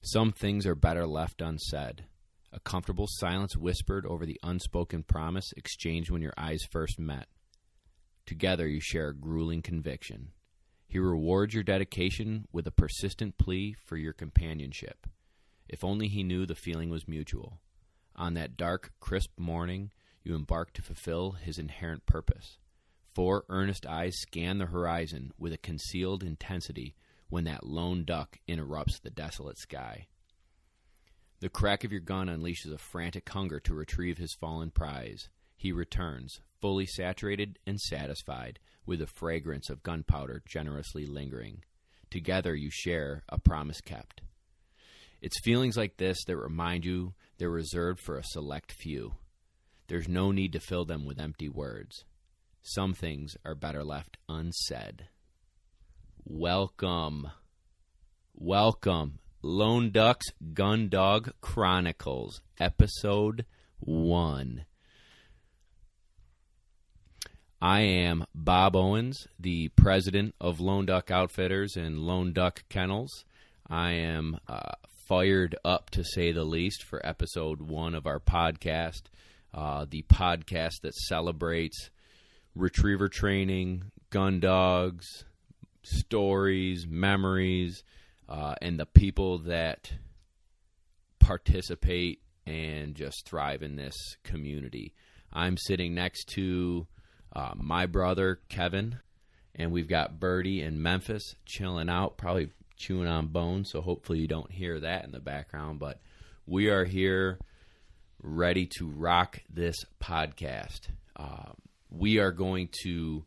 Some things are better left unsaid. A comfortable silence whispered over the unspoken promise exchanged when your eyes first met. Together you share a grueling conviction. He rewards your dedication with a persistent plea for your companionship. If only he knew the feeling was mutual. On that dark, crisp morning, you embark to fulfill his inherent purpose. 4 earnest eyes scan the horizon with a concealed intensity when that lone duck interrupts the desolate sky. The crack of your gun unleashes a frantic hunger to retrieve his fallen prize. He returns, fully saturated and satisfied, with the fragrance of gunpowder generously lingering. Together you share a promise kept. It's feelings like this that remind you they're reserved for a select few. There's no need to fill them with empty words. Some things are better left unsaid. Welcome. Lone Duck's Gun Dog Chronicles, Episode 1. I am Bob Owens, the president of Lone Duck Outfitters and Lone Duck Kennels. I am fired up, to say the least, for Episode 1 of our podcast, the podcast that celebrates retriever training, gun dogs, stories, memories, and the people that participate and just thrive in this community. I'm sitting next to my brother, Kevin, and we've got Birdie in Memphis chilling out, probably chewing on bones, so hopefully you don't hear that in the background. But we are here ready to rock this podcast. We are going to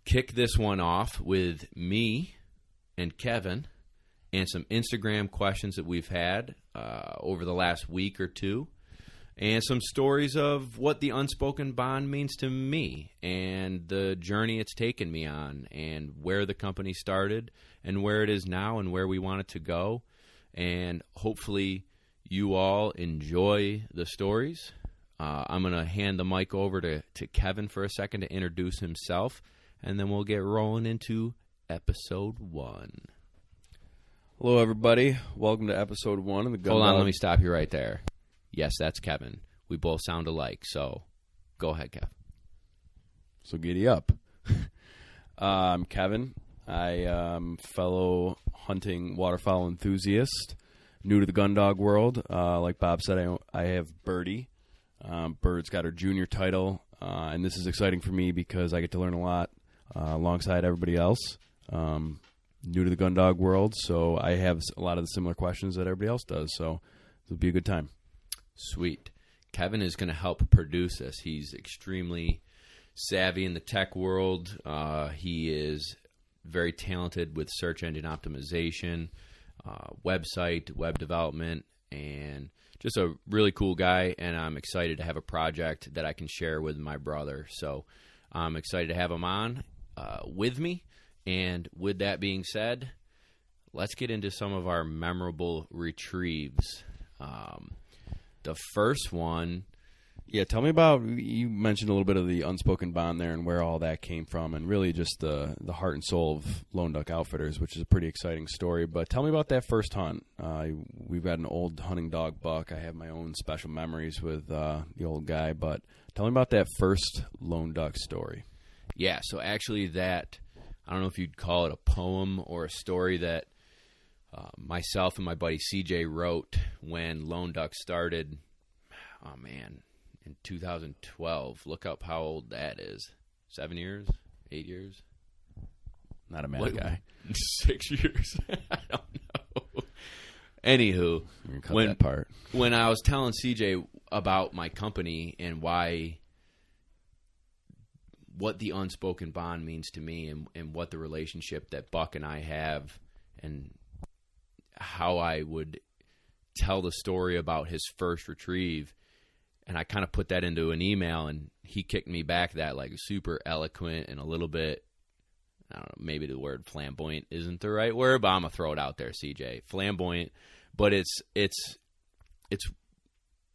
kick this one off with me and Kevin and some Instagram questions that we've had over the last week or two, and some stories of what the Unspoken Bond means to me and the journey it's taken me on and where the company started and where it is now and where we want it to go. And hopefully you all enjoy the stories. I'm going to hand the mic over to Kevin for a second to introduce himself, and then we'll get rolling into Episode 1. Hello, everybody. Welcome to Episode 1 of the Gun Hold on, Dog. let me stop you right there. Yes, that's Kevin. We both sound alike, so go ahead, Kev. So giddy up. I'm Kevin. I am fellow hunting waterfowl enthusiast, new to the gun dog world. Like Bob said, I have Birdie. Bird's got her junior title, and this is exciting for me because I get to learn a lot alongside everybody else. New to the gun dog world, so I have a lot of the similar questions that everybody else does, so it'll be a good time. Sweet. Kevin is going to help produce this. He's extremely savvy in the tech world. He is very talented with search engine optimization, website, web development, and just a really cool guy, and I'm excited to have a project that I can share with my brother. So I'm excited to have him on with me. And with that being said, let's get into some of our memorable retrieves. The first one... Yeah, tell me about, you mentioned a little bit of the Unspoken Bond there and where all that came from, and really just the heart and soul of Lone Duck Outfitters, which is a pretty exciting story. But tell me about that first hunt. We've got an old hunting dog buck. I have my own special memories with the old guy, but tell me about that first lone duck story. Yeah, so actually that, I don't know if you'd call it a poem or a story that myself and my buddy CJ wrote when Lone Duck started, oh man, in 2012. Look up how old that is. 7 years? 8 years? Not a mad guy. 6 years? I don't know. Anywho, that part. When I was telling CJ about my company and what the Unspoken Bond means to me and what the relationship that Buck and I have and how I would tell the story about his first retrieve, and I kind of put that into an email, and he kicked me back that like super eloquent and a little bit, I don't know, maybe the word flamboyant isn't the right word, but I'm going to throw it out there, CJ. Flamboyant, but it's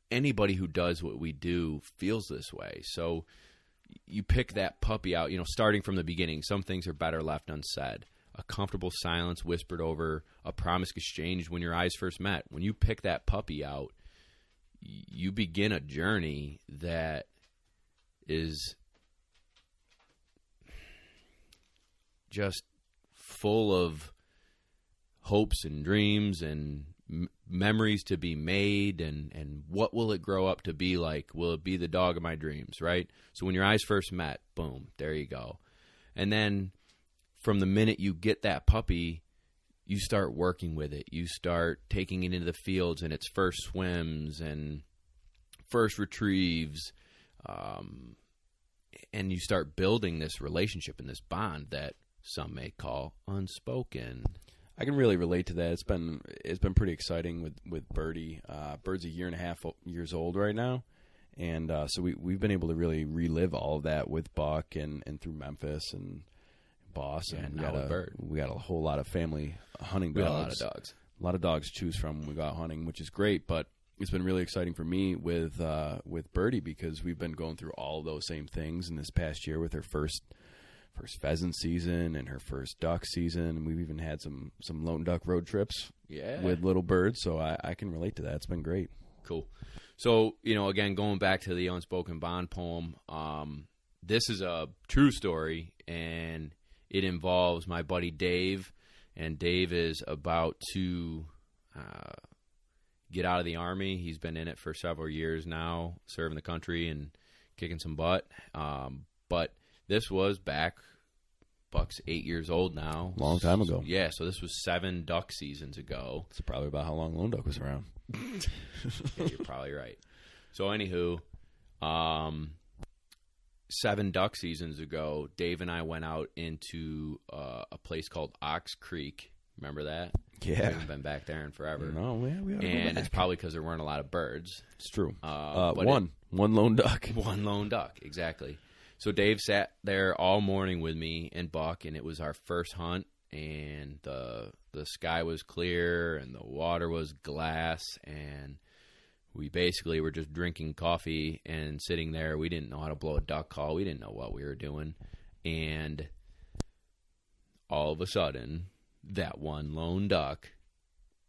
anybody who does what we do feels this way. So you pick that puppy out, starting from the beginning. Some things are better left unsaid. a comfortable silence whispered over a promise exchanged when your eyes first met. When you pick that puppy out, you begin a journey that is just full of hopes and dreams and memories to be made, and what will it grow up to be like? Will it be the dog of my dreams, right? So when your eyes first met, boom, there you go. And then from the minute you get that puppy, you start working with it. You start taking it into the fields and its first swims and first retrieves, and you start building this relationship and this bond that some may call unspoken. I can really relate to that. It's been pretty exciting with Birdie. Bird's a 1.5 years old right now, and so we've been able to really relive all of that with Buck and through Memphis and Boss. Yeah, and we got a whole lot of family hunting dogs. We got a lot of dogs. A lot of dogs to choose from when we go out hunting, which is great. But it's been really exciting for me with Birdie because we've been going through all of those same things in this past year with her first pheasant season and her first duck season, and we've even had some lone duck road trips with little birds, so I can relate to that. It's been great. Cool. So, again, going back to the Unspoken Bond poem, this is a true story, and it involves my buddy Dave, and Dave is about to get out of the Army. He's been in it for several years now, serving the country and kicking some butt, but this was back, Buck's 8 years old now. Long time ago. Yeah, so this was 7 duck seasons ago. It's probably about how long lone duck was around. Yeah, you're probably right. So anywho, 7 duck seasons ago, Dave and I went out into a place called Ox Creek. Remember that? Yeah. We haven't been back there in forever. No, we haven't. And it's probably because there weren't a lot of birds. It's true. One lone duck. One lone duck, exactly. So Dave sat there all morning with me and Buck, and it was our first hunt, and the sky was clear, and the water was glass, and we basically were just drinking coffee and sitting there. We didn't know how to blow a duck call. We didn't know what we were doing. And all of a sudden, that one lone duck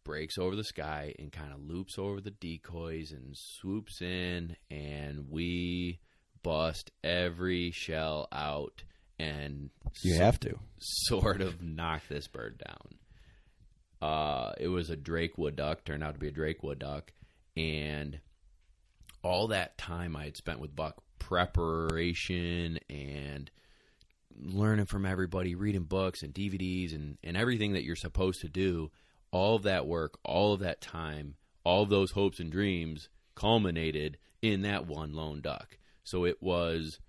breaks over the sky and kind of loops over the decoys and swoops in, and we bust every shell out and have to sort of knock this bird down. It was a Drake wood duck, turned out to be a Drake wood duck, and all that time I had spent with Buck, preparation and learning from everybody, reading books and DVDs and everything that you're supposed to do, all of that work, all of that time, all of those hopes and dreams culminated in that one lone duck. So it was,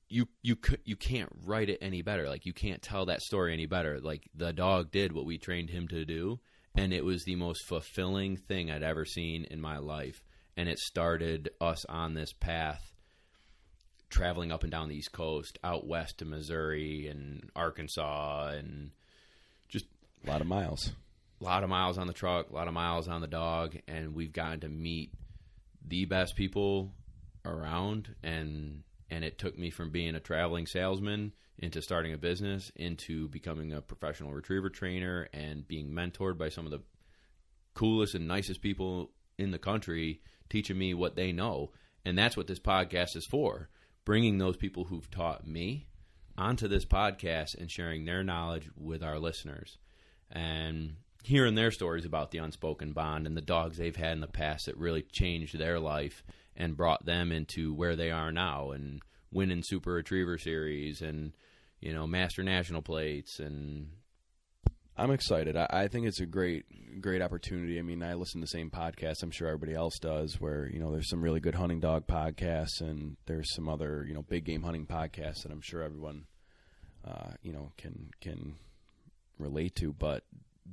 you can't write it any better. Like, you can't tell that story any better. Like, the dog did what we trained him to do, and it was the most fulfilling thing I'd ever seen in my life. And it started us on this path, traveling up and down the East Coast, out west to Missouri and Arkansas, and just a lot of miles. A lot of miles on the truck, a lot of miles on the dog, and we've gotten to meet the best people around, and it took me from being a traveling salesman into starting a business, into becoming a professional retriever trainer and being mentored by some of the coolest and nicest people in the country, teaching me what they know. And that's what this podcast is for, bringing those people who've taught me onto this podcast and sharing their knowledge with our listeners, and hearing their stories about the Unspoken Bond and the dogs they've had in the past that really changed their life and brought them into where they are now, and winning Super Retriever Series and, Master National Plates. And I'm excited. I think it's a great opportunity. I mean, I listen to the same podcasts I'm sure everybody else does, where, there's some really good hunting dog podcasts, and there's some other, big game hunting podcasts that I'm sure everyone, can relate to. But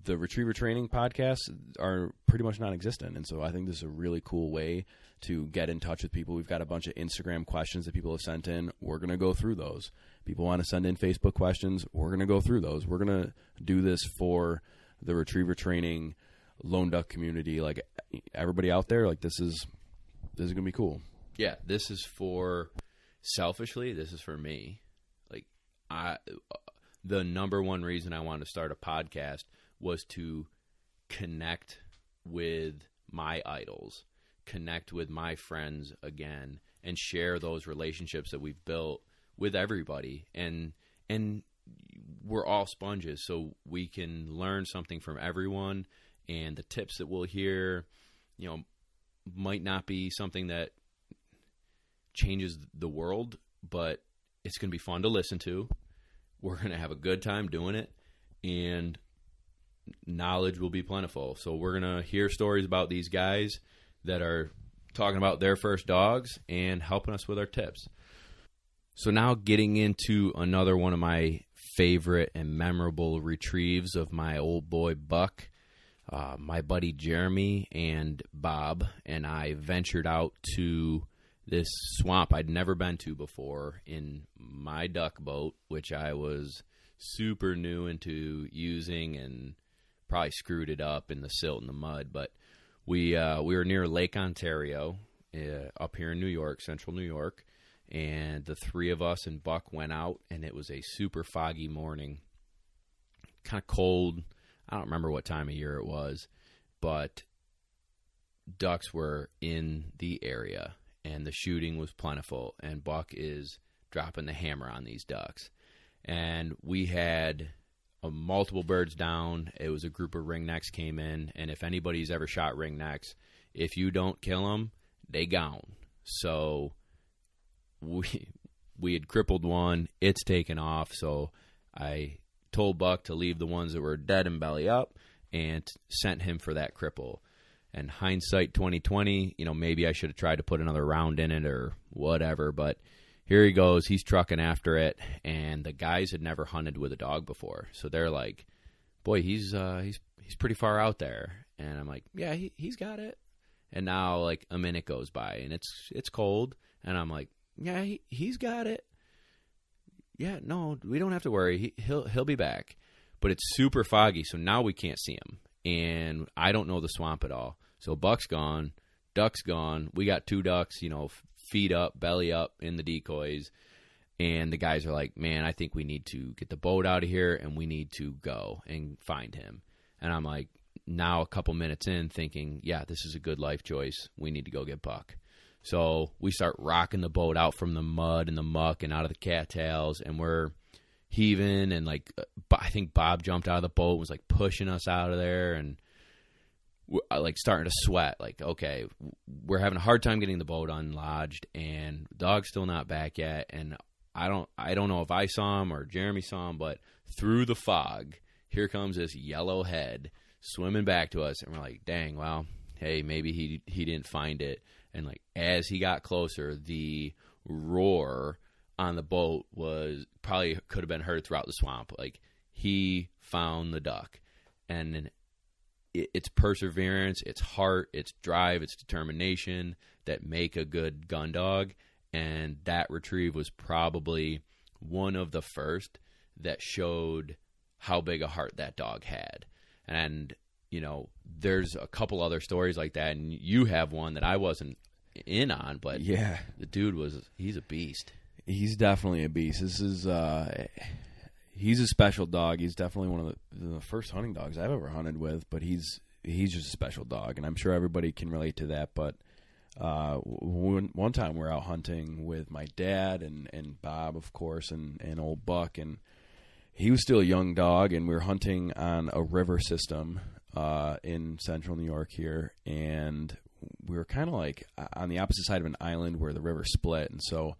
the retriever training podcasts are pretty much non-existent, and so I think this is a really cool way to get in touch with people. We've got a bunch of Instagram questions that people have sent in. We're going to go through those. People want to send in Facebook questions. We're going to go through those. We're going to do this for the retriever training lone duck community. Like, everybody out there, like, this is going to be cool. Yeah, this is for, selfishly, this is for me. Like, the number one reason I wanted to start a podcast was to connect with my idols, connect with my friends again, and share those relationships that we've built with everybody. And we're all sponges, so we can learn something from everyone, and the tips that we'll hear, might not be something that changes the world, but it's going to be fun to listen to. We're going to have a good time doing it, and knowledge will be plentiful. So we're going to hear stories about these guys that are talking about their first dogs and helping us with our tips. So now getting into another one of my favorite and memorable retrieves of my old boy Buck. My buddy Jeremy and Bob and I ventured out to this swamp I'd never been to before in my duck boat, which I was super new into using and probably screwed it up in the silt and the mud. But we were near Lake Ontario up here in New York, central New York, and the three of us and Buck went out, and it was a super foggy morning, kind of cold. I don't remember what time of year it was, but ducks were in the area, and the shooting was plentiful, and Buck is dropping the hammer on these ducks. And we had multiple birds down. It was a group of ringnecks came in, and if anybody's ever shot ringnecks, if you don't kill them, they gone. So we had crippled one. It's taken off, so I told Buck to leave the ones that were dead and belly up and sent him for that cripple. And hindsight 2020, maybe I should have tried to put another round in it or whatever, but here he goes. He's trucking after it, and the guys had never hunted with a dog before, so they're like, boy, he's pretty far out there. And I'm like, yeah, he's got it. And now like a minute goes by, and it's cold, and I'm like, yeah, he's got it. Yeah, no, we don't have to worry. He'll be back. But it's super foggy, so now we can't see him. And I don't know the swamp at all. So Buck's gone, duck's gone. We got two ducks, feet up, belly up in the decoys. And the guys are like, man, I think we need to get the boat out of here, and we need to go and find him. And I'm like, now a couple minutes in thinking, yeah, this is a good life choice. We need to go get Buck. So we start rocking the boat out from the mud and the muck and out of the cattails, and we're heaving, and like I think Bob jumped out of the boat and was like pushing us out of there, and we're like starting to sweat. Like, okay, we're having a hard time getting the boat unlodged, and the dog's still not back yet. And I don't know if I saw him or Jeremy saw him, but through the fog, here comes this yellow head swimming back to us, and we're like, dang, well, hey, maybe he didn't find it. And like as he got closer, the roar on the boat was probably could have been heard throughout the swamp. Like he found the duck, and it's perseverance, it's heart, it's drive, it's determination that make a good gun dog. And that retrieve was probably one of the first that showed how big a heart that dog had. And there's a couple other stories like that, and you have one that I wasn't in on, but yeah, the dude he's a beast. He's definitely a beast. This is he's a special dog. He's definitely one of the first hunting dogs I've ever hunted with, but he's just a special dog, and I'm sure everybody can relate to that. But one time we were out hunting with my dad and Bob, of course, and old Buck, and he was still a young dog, and we were hunting on a river system in central New York here, and we were kind of like on the opposite side of an island where the river split, and so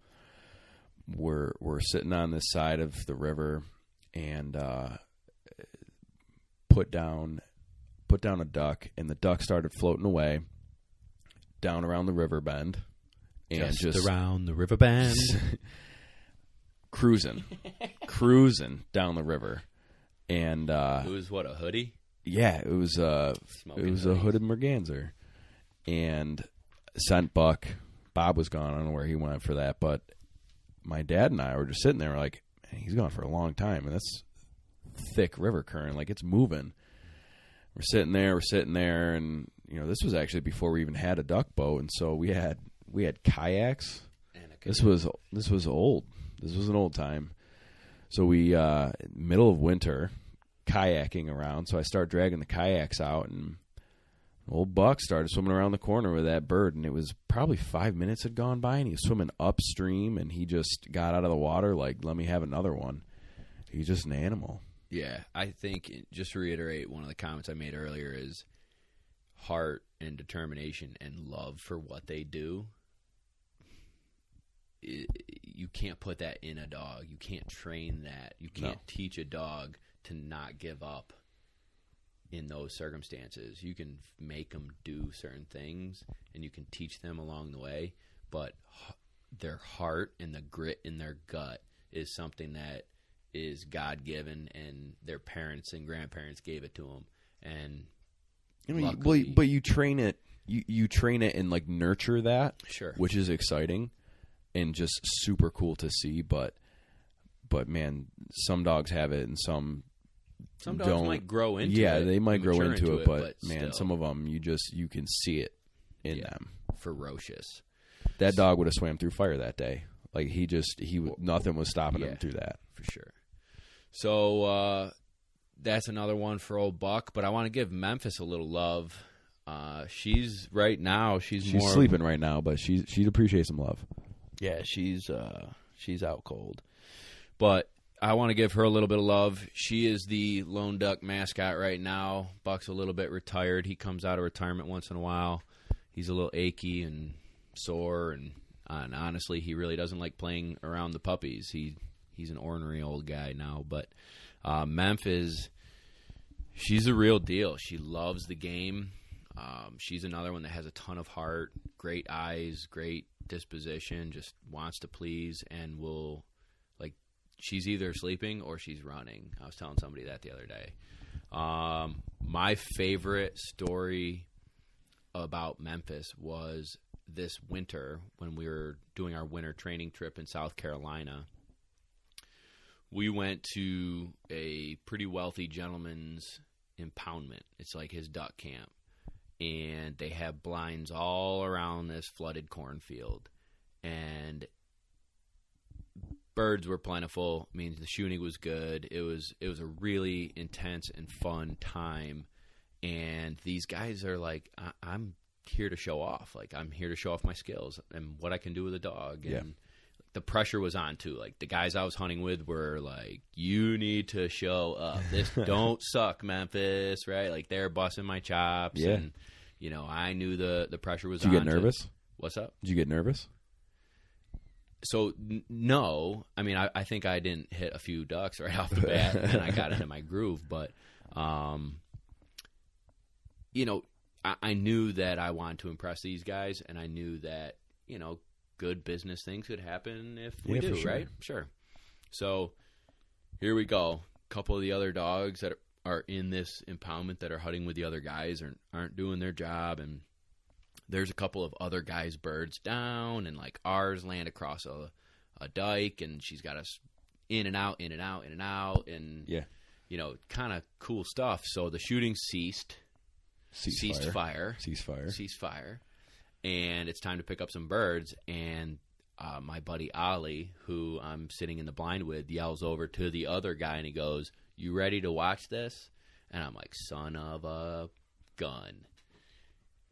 we're sitting on this side of the river and put down a duck, and the duck started floating away down around the river bend, and just around the river bend. cruising down the river. And it was what, a hoodie? Yeah, it was a hooded merganser, and sent Buck. Bob was gone. I don't know where he went for that, but my dad and I were just sitting there like, man, he's gone for a long time, and that's thick river current, like it's moving. We're sitting there, and this was actually before we even had a duck boat, and so we had kayaks. This was old. This was an old time. So we, middle of winter, kayaking around. So I start dragging the kayaks out, and old Buck started swimming around the corner with that bird, and it was probably 5 minutes had gone by, and he was swimming upstream, and he just got out of the water like, let me have another one. He's just an animal. Yeah, I think, just to reiterate one of the comments I made earlier, is heart and determination and love for what they do. You can't put that in a dog. You can't train that. You can't teach a dog to not give up in those circumstances. You can make them do certain things, and you can teach them along the way, but their heart and the grit in their gut is something that is God-given, and their parents and grandparents gave it to them. And but you train it. You train it and like nurture that, sure, which is exciting and just super cool to see. But man, some dogs have it, and some dogs might grow into it. Yeah, they might grow into it, but man, still, some of them you can see it in them. Ferocious. That dog would have swam through fire that day. Like nothing was stopping him through that. For sure. So that's another one for old Buck, but I want to give Memphis a little love. She's right now. She's sleeping right now, but she'd appreciate some love. Yeah, she's out cold, but I want to give her a little bit of love. She is the lone duck mascot right now. Buck's a little bit retired. He comes out of retirement once in a while. He's a little achy and sore, and honestly, he really doesn't like playing around the puppies. He's an ornery old guy now, but Memphis, she's the real deal. She loves the game. She's another one that has a ton of heart, great eyes, great disposition, just wants to please, and will, like, she's either sleeping or she's running. I was telling somebody that the other day. My favorite story about Memphis was this winter when we were doing our winter training trip in South Carolina. We went to a pretty wealthy gentleman's impoundment. It's like his duck camp. And they have blinds all around this flooded cornfield. And birds were plentiful. I mean, the shooting was good. It was a really intense and fun time. And these guys are like, I'm here to show off. Like, I'm here to show off my skills and what I can do with a dog. And the pressure was on, too. Like, the guys I was hunting with were like, you need to show up. This don't suck, Memphis, right? Like, they're busting my chops. Yeah. And, you know, I knew the pressure was on. Did you get nervous? What's up? Did you get nervous? So, no. I mean, I think I didn't hit a few ducks right off the bat, and I got into my groove. But, you know, I knew that I wanted to impress these guys, and I knew that, you know, good business things could happen if we do, sure. right? Sure. So, here we go. A couple of the other dogs that are in this impoundment that are hunting with the other guys aren't doing their job, and there's a couple of other guys' birds down, and like ours land across a dike, and she's got us in and out, and you know, kind of cool stuff. So the shooting ceased fire, and it's time to pick up some birds. And my buddy Ollie, who I'm sitting in the blind with, yells over to the other guy, and he goes, "You ready to watch this?" And I'm like, son of a gun.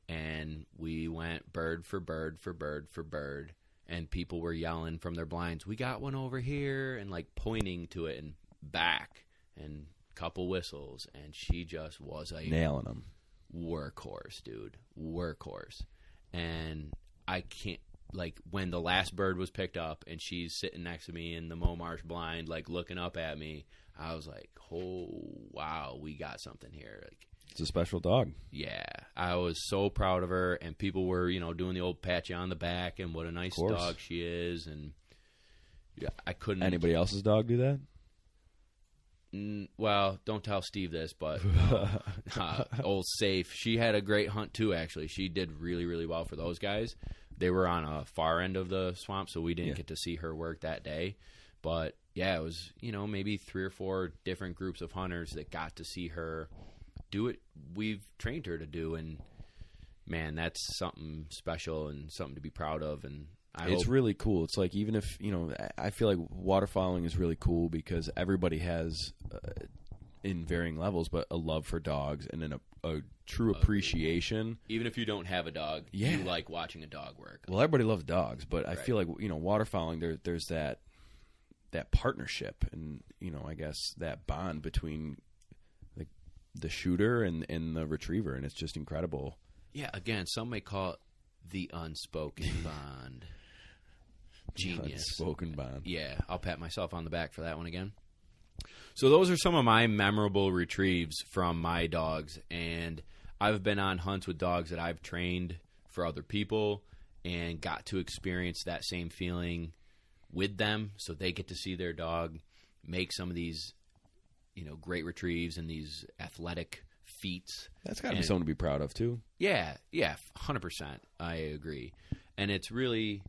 And we went bird for bird for bird for bird. And people were yelling from their blinds, "We got one over here," and like pointing to it and back, and couple whistles. And she just was a nailing them. Workhorse, dude. Workhorse. And I can't, like, when the last bird was picked up and she's sitting next to me in the Momarsh blind, like, looking up at me, I was like, oh, wow, we got something here. Like, it's a special dog. Yeah. I was so proud of her, and people were, you know, doing the old pat you on the back and what a nice dog she is. And yeah, I couldn't. Anybody else's dog do that? Well, don't tell Steve this, but old Safe, she had a great hunt too, actually. She did really, really well for those guys. They were on a far end of the swamp, so we didn't get to see her work that day. But, yeah, it was, you know, maybe 3 or 4 different groups of hunters that got to see her do it we've trained her to do. And, man, that's something special and something to be proud of. And It's really cool. It's like, even if, I feel like waterfowling is really cool because everybody has, in varying levels, but a love for dogs and then a true appreciation. Even if you don't have a dog, you like watching a dog work. Well, everybody loves dogs, but I feel like, waterfowling, there's that partnership and, I guess that bond between the shooter and the retriever, and it's just incredible. Yeah, again, some may call it the unspoken bond. Genius. Unspoken bond. Yeah, I'll pat myself on the back for that one again. So those are some of my memorable retrieves from my dogs, and I've been on hunts with dogs that I've trained for other people and got to experience that same feeling with them, so they get to see their dog make some of these, great retrieves and these athletic feats. That's got to be something to be proud of, too. Yeah, 100%. I agree. And it's really,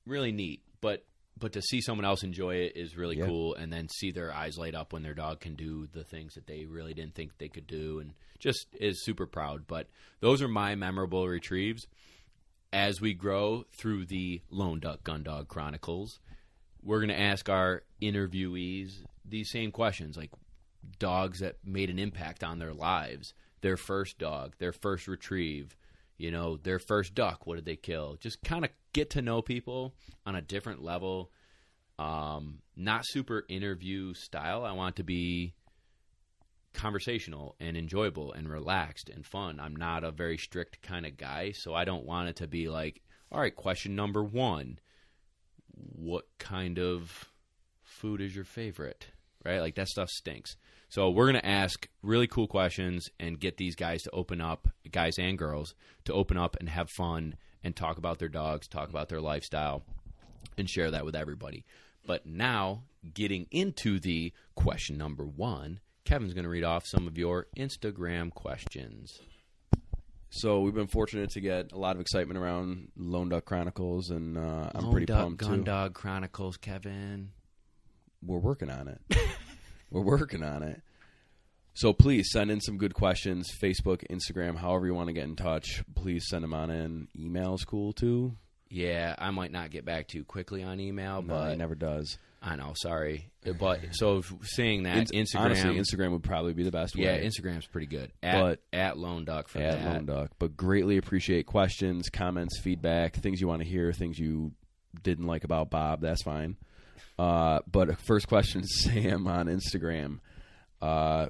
really neat. But to see someone else enjoy it is really cool, and then see their eyes light up when their dog can do the things that they really didn't think they could do, and just is super proud. But those are my memorable retrieves. As we grow through the Lone Duck Gun Dog Chronicles, we're going to ask our interviewees these same questions, like dogs that made an impact on their lives, their first dog, their first retrieve, their first duck, what did they kill? Just kind of get to know people on a different level. Not super interview style. I want it to be conversational and enjoyable and relaxed and fun. I'm not a very strict kind of guy, so I don't want it to be like, all right, question number 1, what kind of food is your favorite? Right? Like, that stuff stinks. So we're going to ask really cool questions and get these guys to open up, guys and girls, to open up and have fun and talk about their dogs, talk about their lifestyle, and share that with everybody. But now, getting into the question number 1, Kevin's going to read off some of your Instagram questions. So we've been fortunate to get a lot of excitement around Lone Duck Chronicles, and I'm pretty pumped, too. Gun Dog Chronicles, Kevin. We're working on it. We're working on it. So please send in some good questions. Facebook, Instagram, however you want to get in touch. Please send them on in. Email's cool, too. Yeah, I might not get back too quickly on email, but... No, it never does. I know, sorry. But, so saying that, Instagram... Honestly, Instagram would probably be the best way. Yeah, Instagram's pretty good. At Lone Duck for that. At Lone Duck. But greatly appreciate questions, comments, feedback, things you want to hear, things you didn't like about Bob. That's fine. But first question, Sam on Instagram. To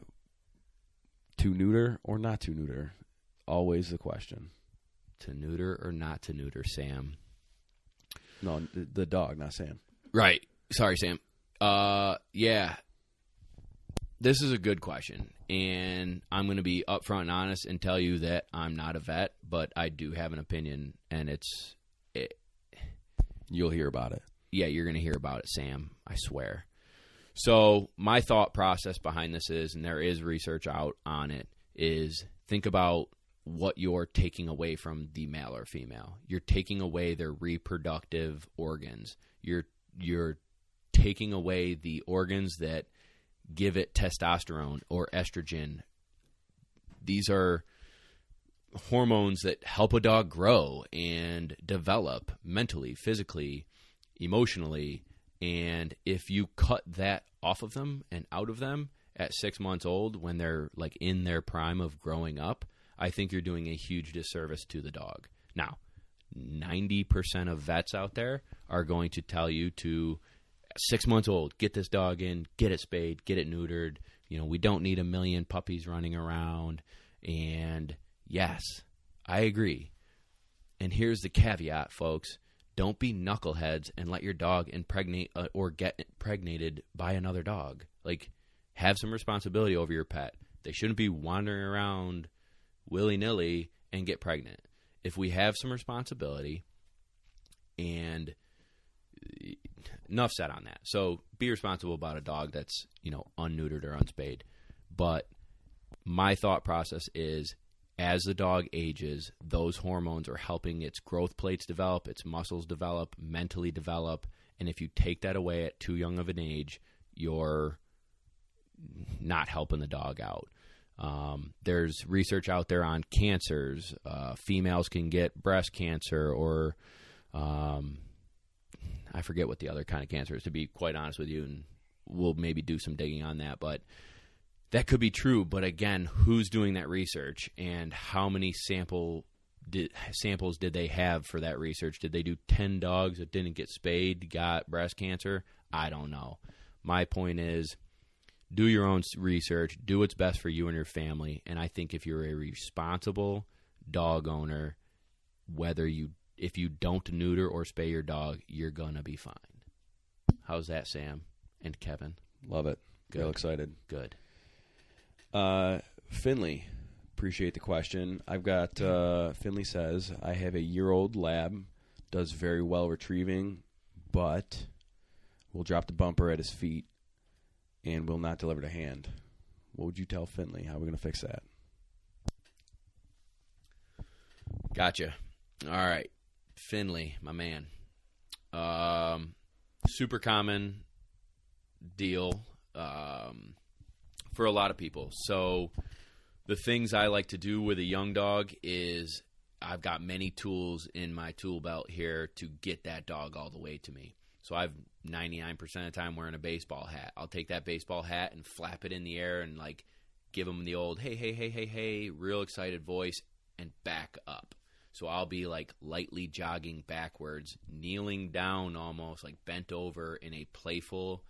neuter or not to neuter? Always the question. To neuter or not to neuter, Sam? No, the dog, not Sam. Right. Sorry, Sam. Yeah. This is a good question, and I'm going to be upfront and honest and tell you that I'm not a vet, but I do have an opinion, and You'll hear about it. Yeah, you're going to hear about it, Sam. I swear. So my thought process behind this is, and there is research out on it, is think about what you're taking away from the male or female. You're taking away their reproductive organs. You're taking away the organs that give it testosterone or estrogen. These are hormones that help a dog grow and develop mentally, physically, emotionally, and if you cut that off of them and out of them at 6 months old when they're like in their prime of growing up, I think you're doing a huge disservice to the dog. Now, 90% of vets out there are going to tell you to 6 months old, get this dog in, get it spayed, get it neutered. We don't need a million puppies running around. And yes, I agree. And here's the caveat, folks. Don't be knuckleheads and let your dog impregnate or get impregnated by another dog. Like, have some responsibility over your pet. They shouldn't be wandering around willy-nilly and get pregnant. If we have some responsibility, and enough said on that. So be responsible about a dog that's, unneutered or unspayed. But my thought process is, as the dog ages, those hormones are helping its growth plates develop, its muscles develop, mentally develop. And if you take that away at too young of an age, you're not helping the dog out. There's research out there on cancers. Females can get breast cancer or I forget what the other kind of cancer is, to be quite honest with you, and we'll maybe do some digging on that. But that could be true. But again, who's doing that research, and how many samples did they have for that research? Did they do 10 dogs that didn't get spayed, got breast cancer? I don't know. My point is, do your own research, do what's best for you and your family. And I think if you're a responsible dog owner, if you don't neuter or spay your dog, you're going to be fine. How's that, Sam and Kevin? Love it. Good. Real excited. Good. Finley, appreciate the question. I've got, Finley says, I have a year-old lab, does very well retrieving, but will drop the bumper at his feet and will not deliver to hand. What would you tell Finley? How are we going to fix that? Gotcha. All right. Finley, my man. Super common deal for a lot of people. So the things I like to do with a young dog is I've got many tools in my tool belt here to get that dog all the way to me. So I've 99% of the time wearing a baseball hat. I'll take that baseball hat and flap it in the air and like give him the old hey, hey, hey, hey, hey, real excited voice and back up. So I'll be like lightly jogging backwards, kneeling down almost, like bent over in a playful,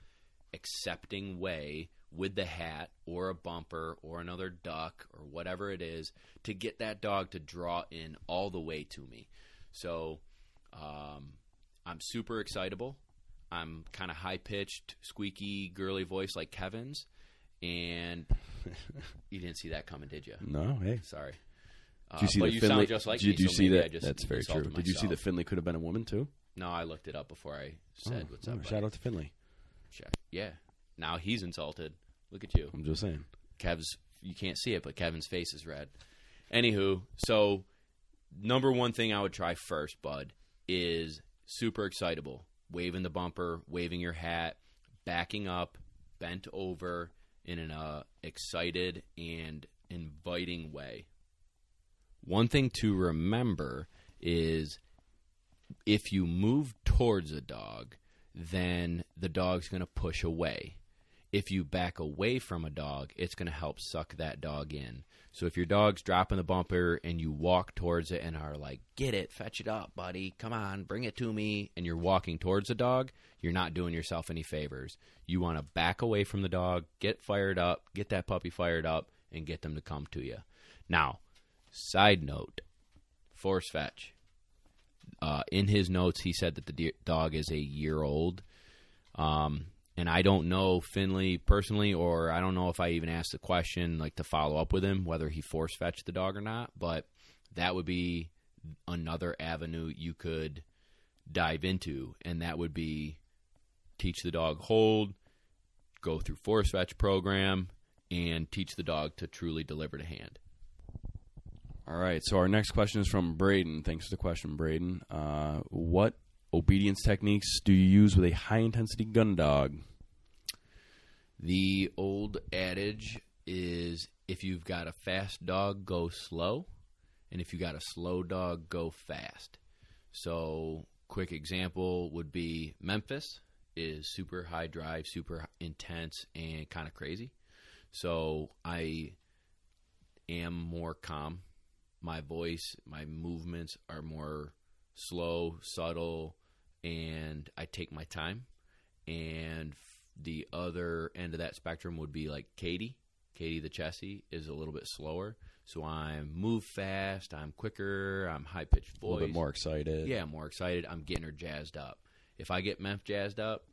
accepting way with the hat or a bumper or another duck or whatever it is to get that dog to draw in all the way to me. So I'm super excitable. I'm kind of high-pitched, squeaky, girly voice like Kevin's. And you didn't see that coming, did you? No, hey. Sorry. Did you see but that you Finley, sound just like did me, you so see maybe that? I just That's very true. insulted Did you see myself. that Finley could have been a woman too? No, I looked it up before I said what's up. Shout out to Finley. Yeah. Now he's insulted. Look at you. I'm just saying. Kev's, you can't see it, but Kevin's face is red. Anywho, so number one thing I would try first, bud, is super excitable. Waving the bumper, waving your hat, backing up, bent over in an excited and inviting way. One thing to remember is if you move towards a dog, then the dog's going to push away. If you back away from a dog, it's going to help suck that dog in. So if your dog's dropping the bumper and you walk towards it and are like, get it, fetch it up, buddy, come on, bring it to me, and you're walking towards the dog, you're not doing yourself any favors. You want to back away from the dog, get fired up, get that puppy fired up, and get them to come to you. Now, side note, force fetch. In his notes, he said that the dog is a year old. And I don't know Finley personally, or I don't know if I even asked the question like to follow up with him, whether he force fetched the dog or not. But that would be another avenue you could dive into, and that would be teach the dog hold, go through force fetch program, and teach the dog to truly deliver to hand. All right, so our next question is from Braden. Thanks for the question, Braden. What obedience techniques do you use with a high-intensity gun dog? The old adage is if you've got a fast dog, go slow, and if you got a slow dog, go fast. So quick example would be Memphis is super high drive, super intense, and kind of crazy. So I am more calm. My voice, my movements are more slow, subtle, and I take my time. And the other end of that spectrum would be like Katie. Katie the Chessie is a little bit slower. So I move fast, I'm quicker, I'm high-pitched voice. A little bit more excited. Yeah, more excited. I'm getting her jazzed up. If I get Memph jazzed up,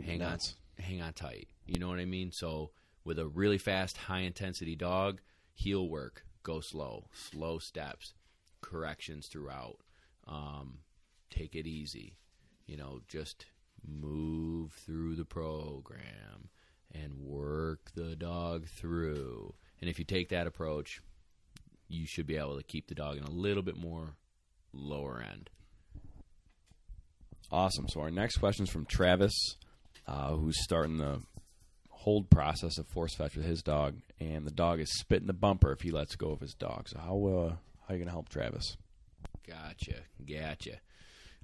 hang on tight. You know what I mean? So with a really fast, high-intensity dog, heel work, go slow, slow steps, corrections throughout. Take it easy. Just move through the program and work the dog through. And if you take that approach, you should be able to keep the dog in a little bit more lower end. Awesome. So our next question is from Travis, who's starting the hold process of force fetch with his dog, and the dog is spitting the bumper if he lets go of his dog. So how are you going to help Travis? Gotcha.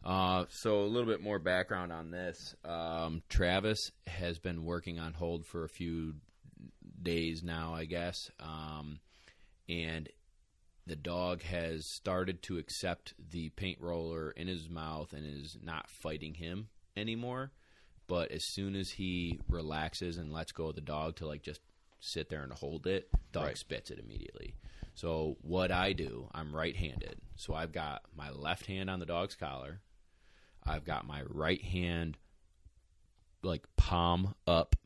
So a little bit more background on this. Travis has been working on hold for a few days now, I guess. And the dog has started to accept the paint roller in his mouth and is not fighting him anymore. But as soon as he relaxes and lets go of the dog to like just sit there and hold it, dog spits it immediately. So what I do, I'm right-handed. So I've got my left hand on the dog's collar. I've got my right hand like palm up,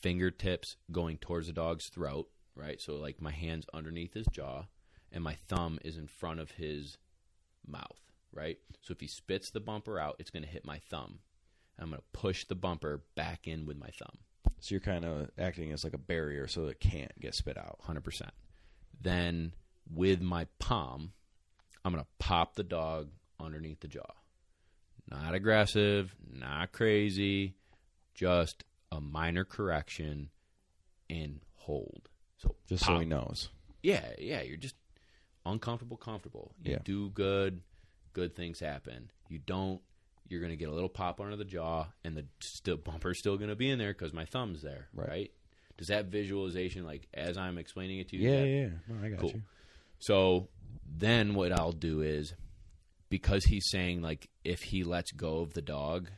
fingertips going towards the dog's throat, right? So like my hand's underneath his jaw, and my thumb is in front of his mouth, right? So if he spits the bumper out, it's going to hit my thumb. I'm going to push the bumper back in with my thumb. So you're kind of acting as like a barrier so it can't get spit out. 100%. Then with my palm, I'm going to pop the dog underneath the jaw. Not aggressive, not crazy, just a minor correction and hold. So just pop. so he knows. Yeah, you're just uncomfortable, comfortable. You do good things happen. You don't, you're going to get a little pop under the jaw, and the bumper's still going to be in there because my thumb's there, right? Does that visualization, like, as I'm explaining it to you? Yeah. No, I got you. So then what I'll do is, because he's saying, like, if he lets go of the dog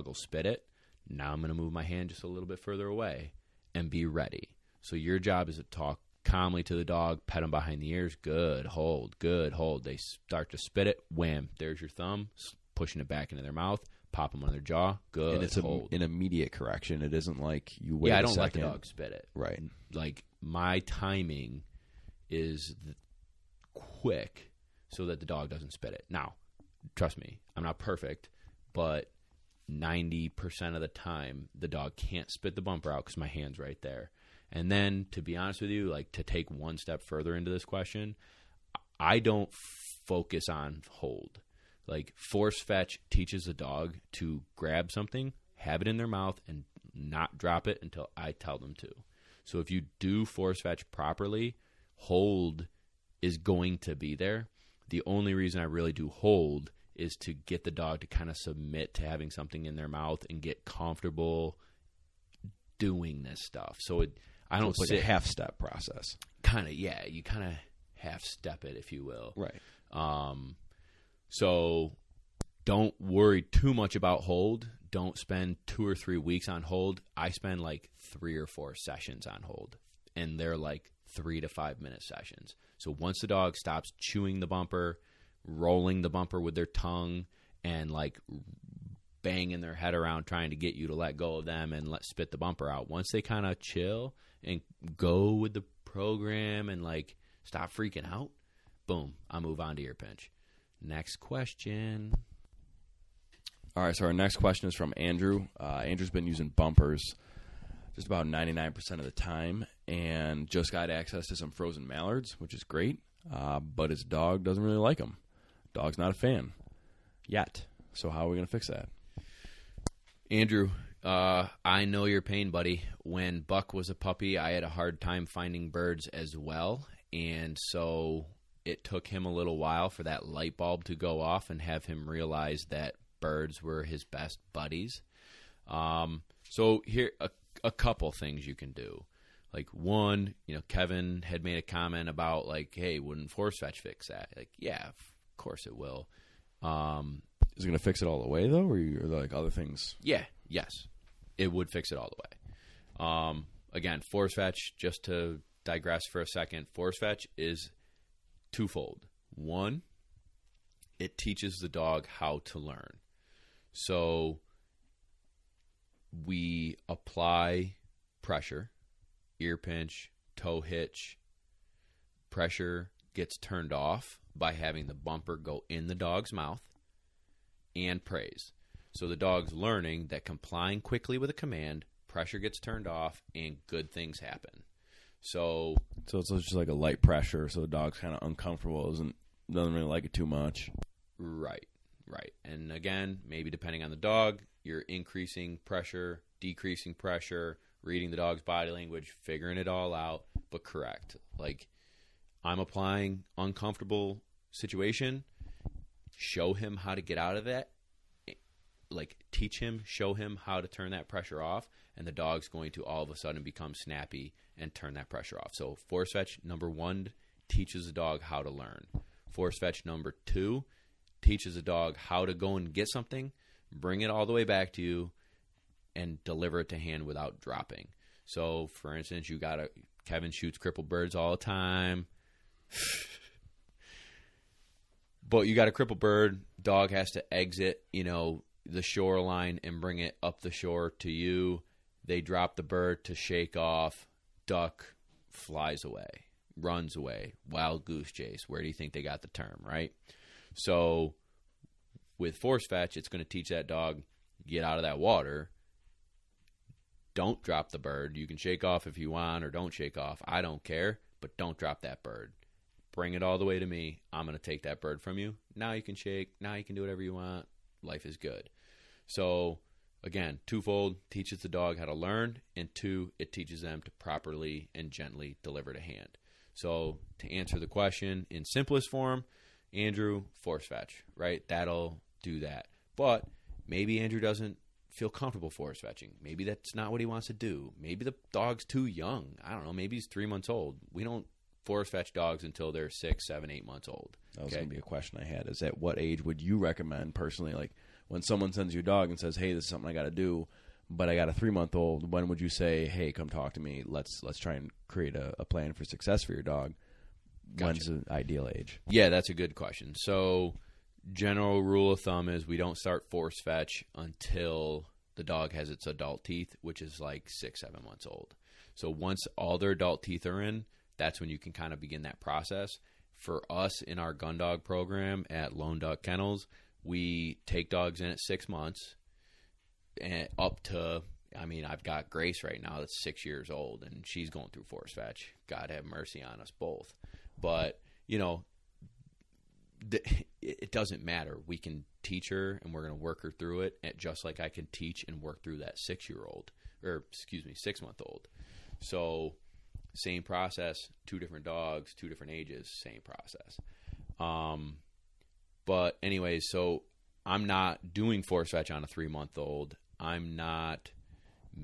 will spit it. Now I'm going to move my hand just a little bit further away and be ready. So your job is to talk calmly to the dog, pet him behind the ears. Good hold. They start to spit it. Wham. There's your thumb. Pushing it back into their mouth. Pop them on their jaw. Good. And it's an immediate correction. It isn't like you wait I don't let the dog spit it. Right. Like, my timing is quick so that the dog doesn't spit it. Now, trust me, I'm not perfect, but 90% of the time, the dog can't spit the bumper out because my hand's right there. And then, to be honest with you, like, to take one step further into this question, I don't focus on hold. Like, force fetch teaches the dog to grab something, have it in their mouth, and not drop it until I tell them to. So if you do force fetch properly, hold is going to be there. The only reason I really do hold is to get the dog to kind of submit to having something in their mouth and get comfortable doing this stuff. So I don't like a half-step process. Kind of, yeah. You kind of half-step it, if you will. Right. So don't worry too much about hold. Don't spend 2 or 3 weeks on hold. I spend like 3 or 4 sessions on hold, and they're like 3 to 5 minute sessions. So once the dog stops chewing the bumper, rolling the bumper with their tongue, and like banging their head around trying to get you to let go of them and spit the bumper out, once they kind of chill and go with the program and like stop freaking out, boom, I move on to your pinch. Next question. All right, so our next question is from Andrew. Andrew's been using bumpers just about 99% of the time and just got access to some frozen mallards, which is great, but his dog doesn't really like them. Dog's not a fan yet. So how are we going to fix that? Andrew, I know your pain, buddy. When Buck was a puppy, I had a hard time finding birds as well, and so it took him a little while for that light bulb to go off and have him realize that birds were his best buddies. So here, a couple things you can do. Like, one, Kevin had made a comment about, like, hey, wouldn't force fetch fix that? Like, yeah, of course it will. Is it going to fix it all the way, though, or like other things? Yeah, yes. It would fix it all the way. Again, force fetch, just to digress for a second, force fetch is twofold. One, it teaches the dog how to learn. So we apply pressure, ear pinch, toe hitch. Pressure gets turned off by having the bumper go in the dog's mouth, and praise. So the dog's learning that complying quickly with a command, pressure gets turned off, and good things happen. So it's just like a light pressure, so the dog's kind of uncomfortable, doesn't really like it too much. Right. And again, maybe depending on the dog, you're increasing pressure, decreasing pressure, reading the dog's body language, figuring it all out, but correct. Like, I'm applying uncomfortable situation, show him how to get out of that, teach him, show him how to turn that pressure off, and the dog's going to all of a sudden become snappy and turn that pressure off. So force fetch number 1 teaches the dog how to learn. Force fetch number 2 teaches the dog how to go and get something, bring it all the way back to you, and deliver it to hand without dropping. So, for instance, Kevin shoots crippled birds all the time. But you got a crippled bird, dog has to exit, the shoreline and bring it up the shore to you. They drop the bird to shake off. Duck flies away, runs away. Wild goose chase. Where do you think they got the term, right? So with force fetch, it's going to teach that dog, get out of that water. Don't drop the bird. You can shake off if you want or don't shake off. I don't care, but don't drop that bird. Bring it all the way to me. I'm going to take that bird from you. Now you can shake. Now you can do whatever you want. Life is good. So, again, twofold, teaches the dog how to learn, and 2, it teaches them to properly and gently deliver to hand. So, to answer the question in simplest form, Andrew, force fetch, right? That'll do that. But maybe Andrew doesn't feel comfortable force fetching. Maybe that's not what he wants to do. Maybe the dog's too young. I don't know. Maybe he's 3 months old. We don't force fetch dogs until they're 6, 7, 8 months old. That was going to be a question I had. Is at what age would you recommend personally, like when someone sends you a dog and says, hey, this is something I got to do, but I got a 3-month-old, when would you say, hey, come talk to me. Let's try and create a plan for success for your dog. Gotcha. When's the ideal age? Yeah, that's a good question. So general rule of thumb is we don't start force fetch until the dog has its adult teeth, which is like 6, 7 months old. So once all their adult teeth are in, that's when you can kind of begin that process. For us in our gun dog program at Lone Duck Kennels, we take dogs in at 6 months and up to, I've got Grace right now that's 6 years old, and she's going through force fetch. God have mercy on us both. But, it doesn't matter. We can teach her, and we're going to work her through it, just like I can teach and work through that 6-month-old. So same process, 2 different dogs, 2 different ages, same process. But anyways, so I'm not doing force fetch on a 3-month-old. I'm not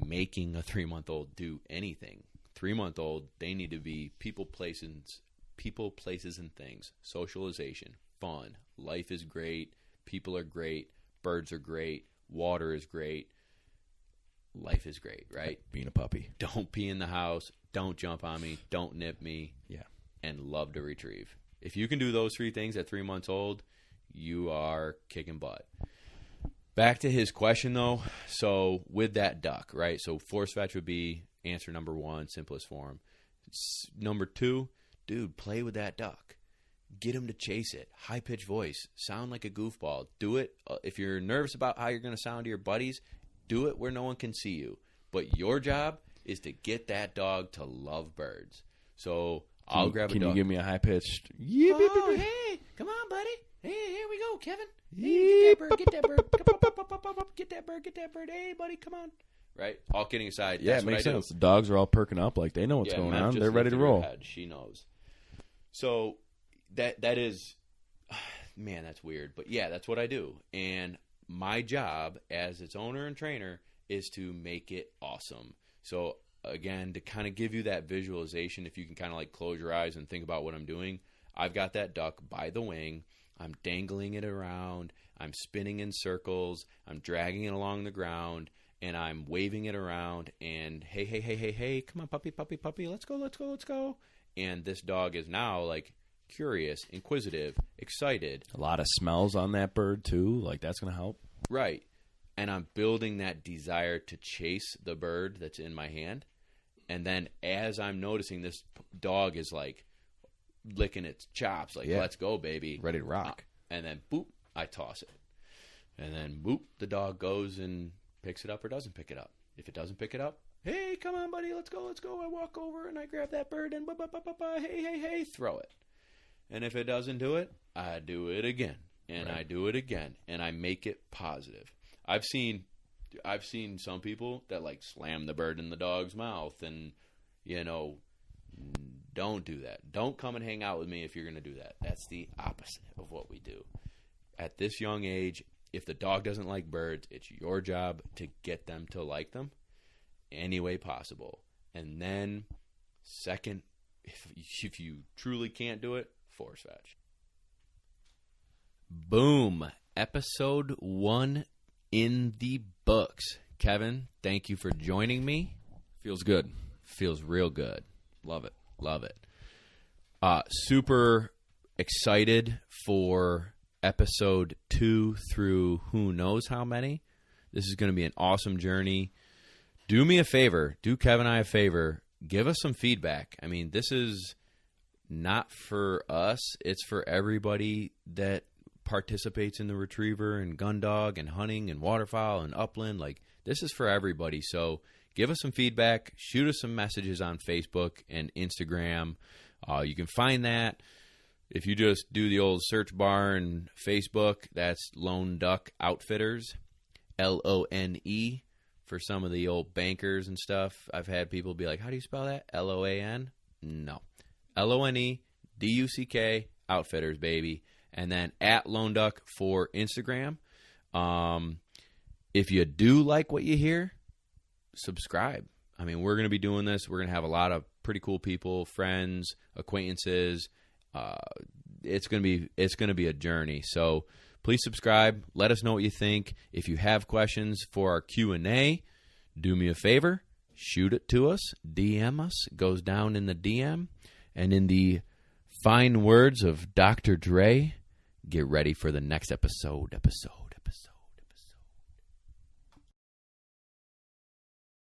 making a 3-month-old do anything. 3-month-old, they need to be people, places, and things. Socialization, fun. Life is great. People are great. Birds are great. Water is great. Life is great, right? Like being a puppy. Don't pee in the house. Don't jump on me. Don't nip me. Yeah. And love to retrieve. If you can do those 3 things at 3 months old, you are kicking butt. Back to his question, though. So with that duck, right? So force fetch would be answer number 1, simplest form. Number 2, dude, play with that duck. Get him to chase it. High-pitched voice. Sound like a goofball. Do it. If you're nervous about how you're going to sound to your buddies, do it where no one can see you. But your job is to get that dog to love birds. So I'll grab a dog. Can you give me a high-pitched? Oh, hey, come on, buddy. Hey, here we go, Kevin. Hey, get that bird. Get that bird. Get that bird. Hey, buddy, come on. Right? All kidding aside, yeah, it makes sense. The dogs are all perking up. Like, they know what's going on. They're ready to roll. She knows. So that is, man, that's weird. But, yeah, that's what I do. And my job as its owner and trainer is to make it awesome. So, again, to kind of give you that visualization, if you can kind of like close your eyes and think about what I'm doing, I've got that duck by the wing. I'm dangling it around. I'm spinning in circles. I'm dragging it along the ground, and I'm waving it around. And hey, come on, puppy, let's go. And this dog is now like curious, inquisitive, excited. A lot of smells on that bird too. Like, that's going to help. Right. And I'm building that desire to chase the bird that's in my hand. And then as I'm noticing, this dog is like licking its chops, like, let's go, baby. Ready to rock. And then, boop, I toss it. And then, boop, the dog goes and picks it up or doesn't pick it up. If it doesn't pick it up, hey, come on, buddy, let's go. I walk over and I grab that bird and hey, throw it. And if it doesn't do it, I do it again. And I do it again. And I make it positive. I've seen some people that like slam the bird in the dog's mouth, and don't do that. Don't come and hang out with me if you're going to do that. That's the opposite of what we do. At this young age, if the dog doesn't like birds, it's your job to get them to like them any way possible. And then, second, if you truly can't do it, force fetch. Boom. Episode 1 in the books. Kevin, thank you for joining me. Feels good. Feels real good. Love it. Love it. Super excited for episode 2 through who knows how many. This is going to be an awesome journey. Do me a favor. Do Kevin and I a favor. Give us some feedback. I mean, this is not for us. It's for everybody that participates in the retriever and gun dog and hunting and waterfowl and upland. Like, this is for everybody. So give us some feedback. Shoot us some messages on Facebook and Instagram. You can find that. If you just do the old search bar in Facebook, that's Lone Duck Outfitters, LONE, for some of the old bankers and stuff. I've had people be like, how do you spell that? LOAN? No. LONE, DUCK, Outfitters, baby. And then at Lone Duck for Instagram. If you do like what you hear, subscribe. I mean, we're going to be doing this. We're going to have a lot of pretty cool people, friends, acquaintances. It's going to be a journey. So please subscribe. Let us know what you think. If you have questions for our Q&A, do me a favor. Shoot it to us. DM us. It goes down in the DM. And in the fine words of Dr. Dre, get ready for the next episode.